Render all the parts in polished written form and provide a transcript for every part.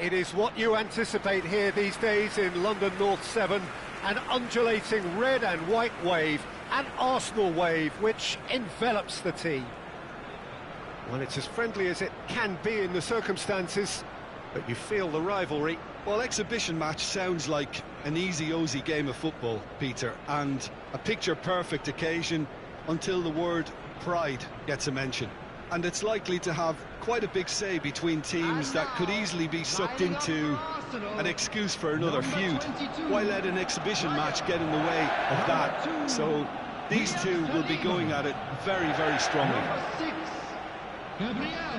it is what you anticipate here these days in London North 7, an undulating red and white wave, an Arsenal wave which envelops the team. Well, it's as friendly as it can be in the circumstances, but you feel the rivalry. Well, exhibition match sounds like an easy-ozy game of football, Peter, and a picture-perfect occasion until the word pride gets a mention. And it's likely to have quite a big say between teams that could easily be sucked into an excuse for another feud. Why let an exhibition match get in the way of that? So these two will be going at it very, very strongly.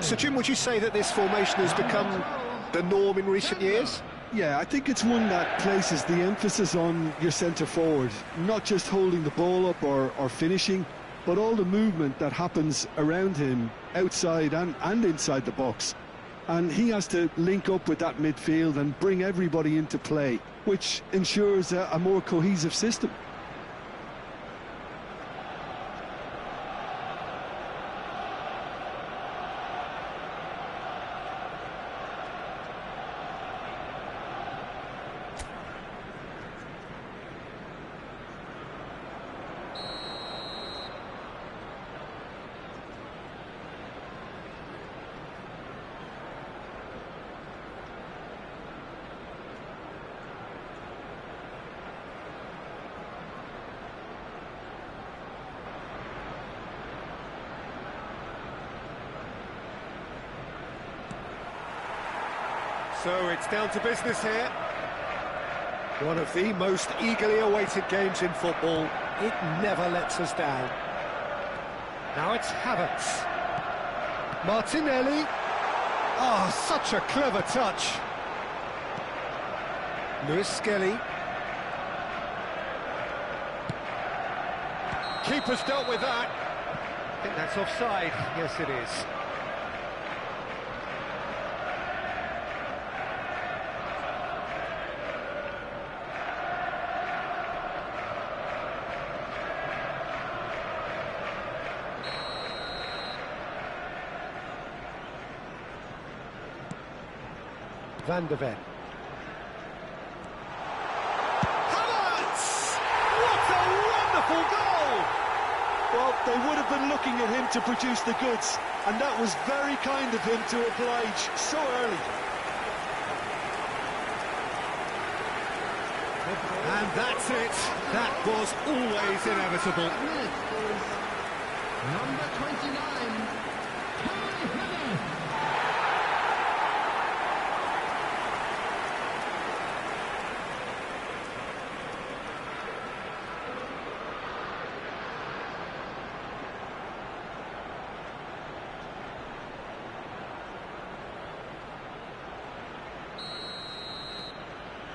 So, Jim, would you say that this formation has become the norm in recent years? Yeah, I think it's one that places the emphasis on your centre-forward, not just holding the ball up or finishing, but all the movement that happens around him, outside and inside the box. And he has to link up with that midfield and bring everybody into play, which ensures a more cohesive system. So it's down to business here. One of the most eagerly awaited games in football. It never lets us down. Now it's Havertz. Martinelli. Oh, such a clever touch. Lewis Skelly. Keeper's dealt with that. I think that's offside. Yes, it is. Van de Ven. Havertz! What a wonderful goal! Well, they would have been looking at him to produce the goods, and that was very kind of him to oblige so early. And that's it. That was always inevitable. Number 29.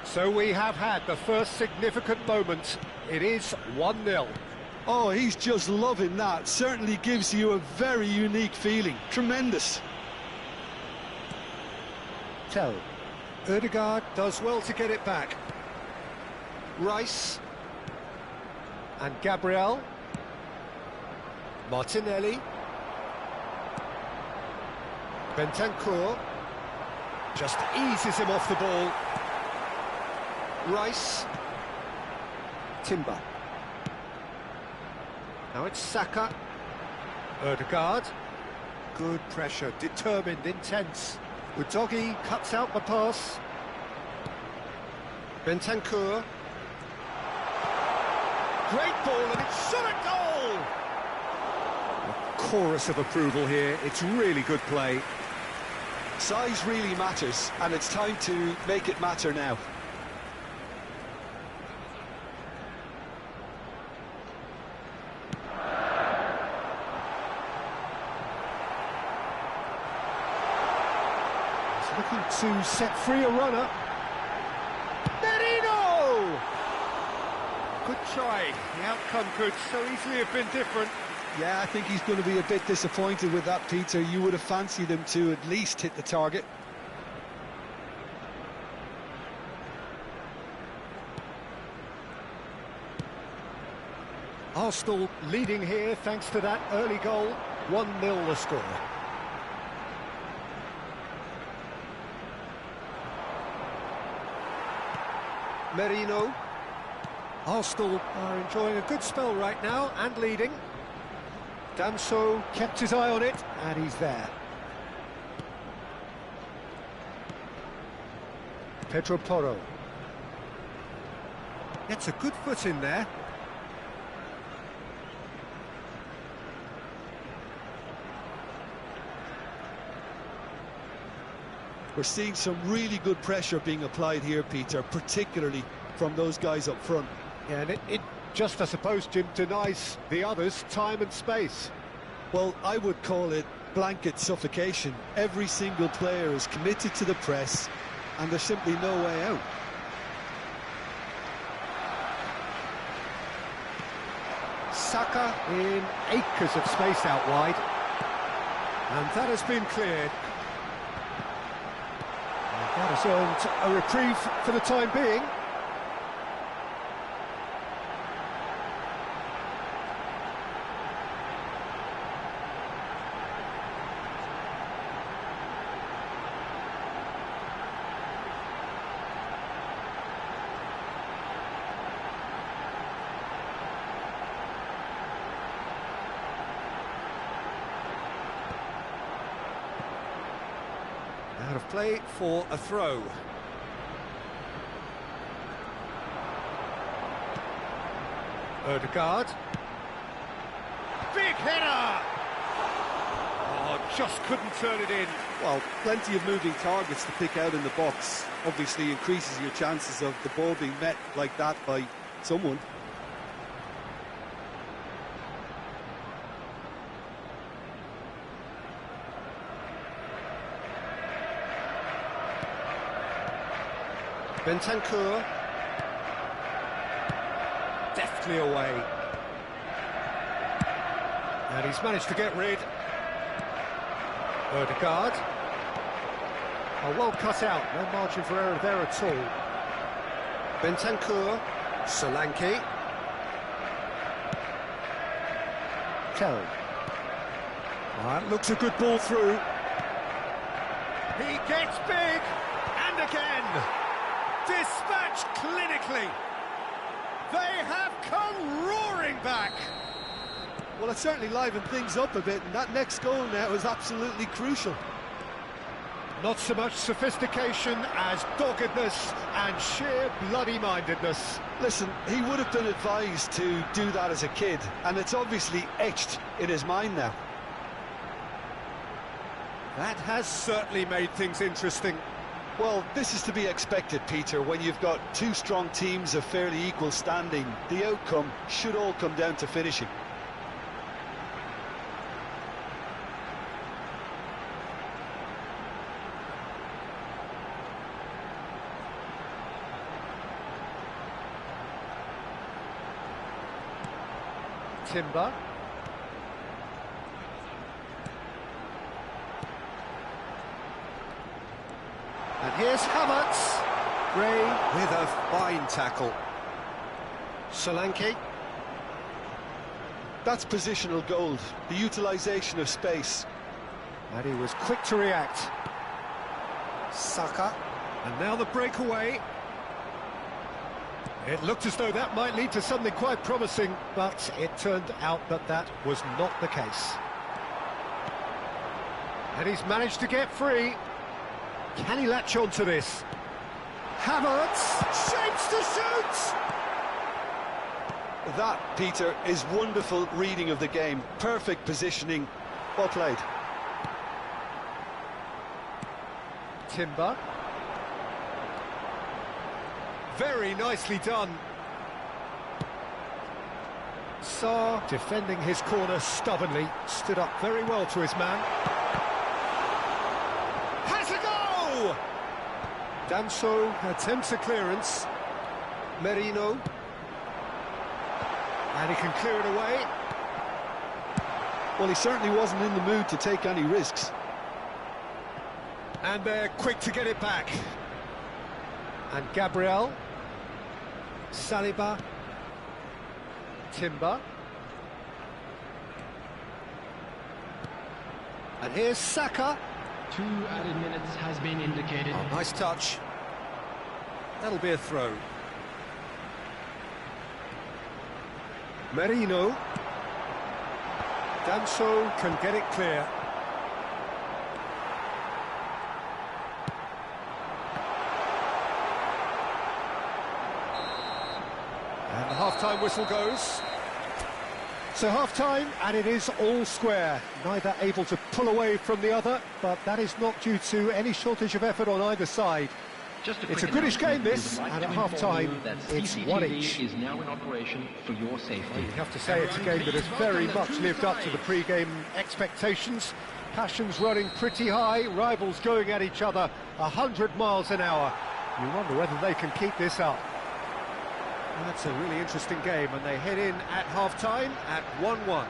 So we have had the first significant moment. It is 1-0. Oh, he's just loving that. Certainly gives you a very unique feeling. Tremendous. Tell. Ødegaard does well to get it back. Rice. And Gabriel. Martinelli. Bentancur. Just eases him off the ball. Rice. Timber. Now it's Saka. Ødegaard. Good pressure, determined, intense. Udogi cuts out the pass. Bentancur. Great ball, and it's shot at goal! A chorus of approval here. It's really good play. Size really matters, and it's time to make it matter now. Looking to set free a runner. Merino! Good try. The outcome could so easily have been different. Yeah, I think he's going to be a bit disappointed with that, Peter. You would have fancied him to at least hit the target. Arsenal leading here thanks to that early goal. 1-0 the score. Merino. Arsenal are enjoying a good spell right now and leading. Danso kept his eye on it, and he's there. Pedro Porro. Gets a good foot in there. We're seeing some really good pressure being applied here, Peter, particularly from those guys up front. Yeah, and it just, I suppose, Jim, denies the others time and space. Well, I would call it blanket suffocation. Every single player is committed to the press, and there's simply no way out. Saka in acres of space out wide. And that has been cleared. And that has earned a reprieve for the time being. Out of play for a throw. Ødegaard. Big header! Oh, just couldn't turn it in. Well, plenty of moving targets to pick out in the box. Obviously increases your chances of the ball being met like that by someone. Bentancur. Deftly away. And he's managed to get rid. Ødegaard. Oh, well cut out, no margin for error there at all. Bentancur. Solanke. Terry. That looks a good ball through. He gets big, and again. Dispatched clinically. They have come roaring back. Well, it certainly livened things up a bit, and that next goal now is absolutely crucial. Not so much sophistication as doggedness and sheer bloody-mindedness. Listen, he would have been advised to do that as a kid, and it's obviously etched in his mind now. That has certainly made things interesting. Well, this is to be expected, Peter, when you've got two strong teams of fairly equal standing. The outcome should all come down to finishing. Timber. And here's Havertz. Gray with a fine tackle. Solanke. That's positional gold, the utilisation of space. And he was quick to react. Saka. And now the breakaway. It looked as though that might lead to something quite promising, but it turned out that that was not the case. And he's managed to get free. Can he latch on to this? Havertz shapes to shoot! That, Peter, is wonderful reading of the game. Perfect positioning. Well played. Timber. Very nicely done. Sarr, defending his corner stubbornly, stood up very well to his man. Has a go! Danso attempts a clearance. Merino. And he can clear it away. Well, he certainly wasn't in the mood to take any risks. And they're quick to get it back. And Gabriel. Saliba. Timber. And here's Saka. 2 added minutes has been indicated. Oh, nice touch. That'll be a throw. Merino. Danso can get it clear. And the half-time whistle goes. So half-time, and it is all square. Neither able to pull away from the other, but that is not due to any shortage of effort on either side. It's a goodish game, this, and at half-time, it's one each. Is now in operation for your safety. Well, you have to say it's a game that has very much lived up to the pre-game expectations. Passions running pretty high, rivals going at each other 100 miles an hour. You wonder whether they can keep this up. That's a really interesting game, and they head in at half-time at 1-1.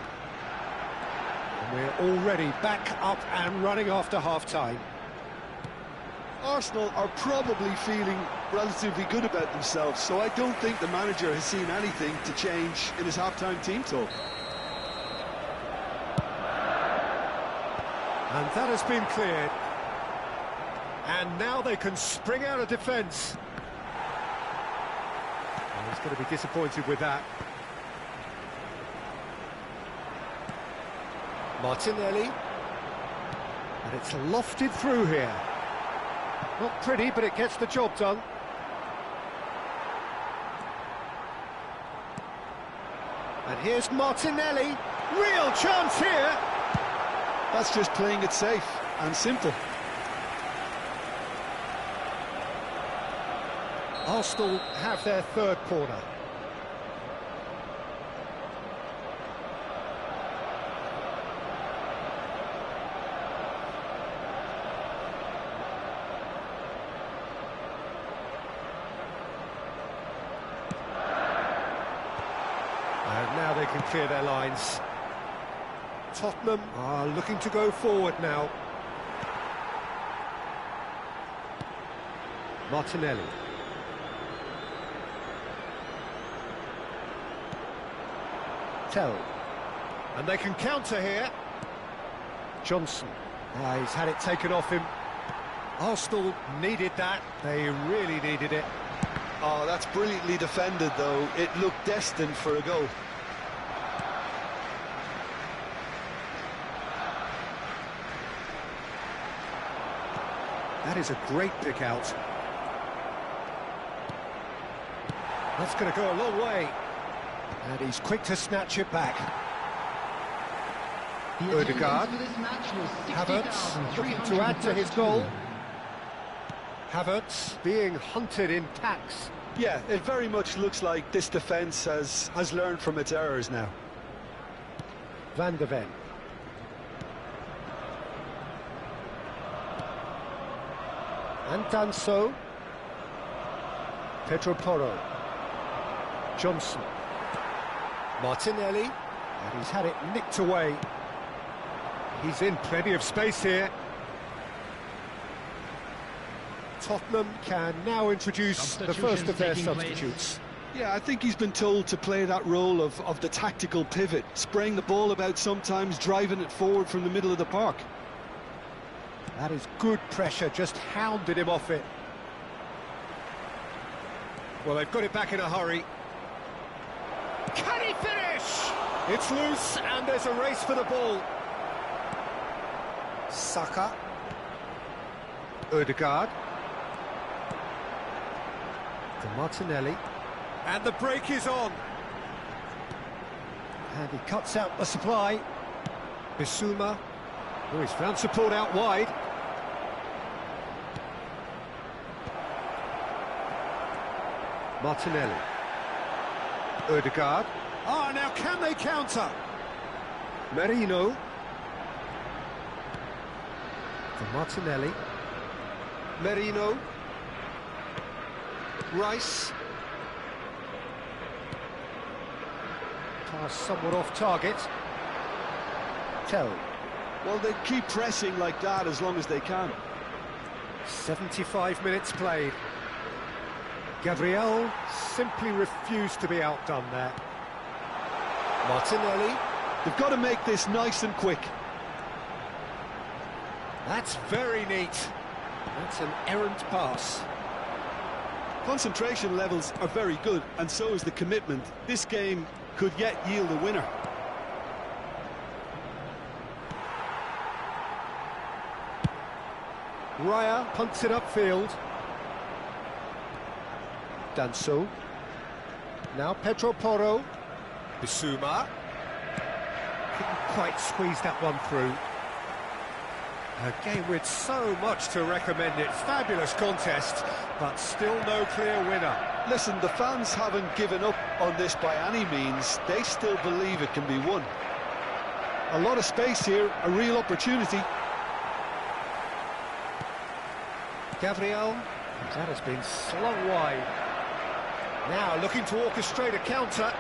And we're already back up and running after half-time. Arsenal are probably feeling relatively good about themselves, so I don't think the manager has seen anything to change in his half-time team talk. And that has been cleared. And now they can spring out of defence. Well, he's going to be disappointed with that. Martinelli. And it's lofted through here. Not pretty, but it gets the job done. And here's Martinelli. Real chance here. That's just playing it safe and simple. Arsenal have their third corner. And now they can clear their lines. Tottenham are looking to go forward now. Martinelli. Tell. And they can counter here. Johnson. He's had it taken off him. Arsenal needed that. They really needed it. Oh, that's brilliantly defended, though. It looked destined for a goal. That is a great pick out. That's going to go a long way. And he's quick to snatch it back. Odegaard. Havertz looking to add to his goal. Havertz being hunted in tacks. Yeah, it very much looks like this defence has learned from its errors now. Van de Ven. And Danso. Pedro Porro. Johnson. Martinelli. And he's had it nicked away. He's in plenty of space here. Tottenham can now introduce the first of their substitutes. Yeah, I think he's been told to play that role of the tactical pivot, spraying the ball about sometimes, driving it forward from the middle of the park. That is good pressure, just hounded him off it. Well, they've got it back in a hurry. Can he finish? It's loose, and there's a race for the ball. Saka. Odegaard. To Martinelli. And the break is on. And he cuts out the supply. Bissouma. Oh, he's found support out wide. Martinelli. Odegaard. Now can they counter? Merino. To Martinelli. Merino. Rice. Pass somewhat off target. Tell. Well, they keep pressing like that as long as they can. 75 minutes played. Gabriel simply refused to be outdone there. Martinelli. They've got to make this nice and quick. That's very neat. That's an errant pass. Concentration levels are very good, and so is the commitment. This game could yet yield a winner. Raya punts it upfield. Danso. Now Pedro Porro. Bissouma. Couldn't quite squeeze that one through. A game with so much to recommend it. Fabulous contest, but still no clear winner. Listen, the fans haven't given up on this by any means. They still believe it can be won. A lot of space here, a real opportunity. Gabriel, that has been slung wide. Now looking to orchestrate a counter.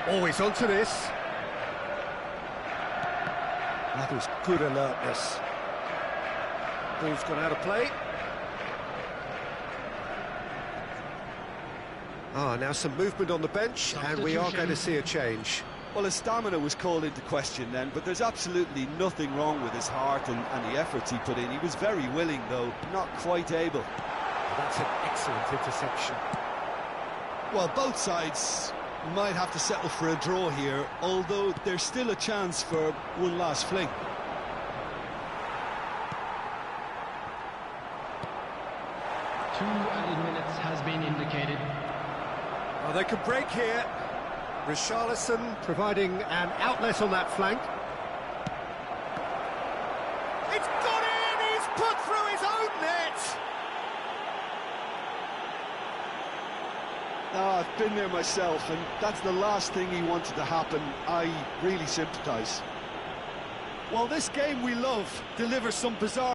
Always onto this. That was good alertness. Ball's gone out of play. Now some movement on the bench, and we are going to see a change. Well, his stamina was called into question then, but there's absolutely nothing wrong with his heart and the efforts he put in. He was very willing, though, not quite able. That's an excellent interception. Well, both sides might have to settle for a draw here, although there's still a chance for one last fling. Two added minutes has been indicated. Well, they could break here. Richarlison providing an outlet on that flank. It's got in! He's put through his own net! I've been there myself, and that's the last thing he wanted to happen. I really sympathise. Well, this game we love delivers some bizarre...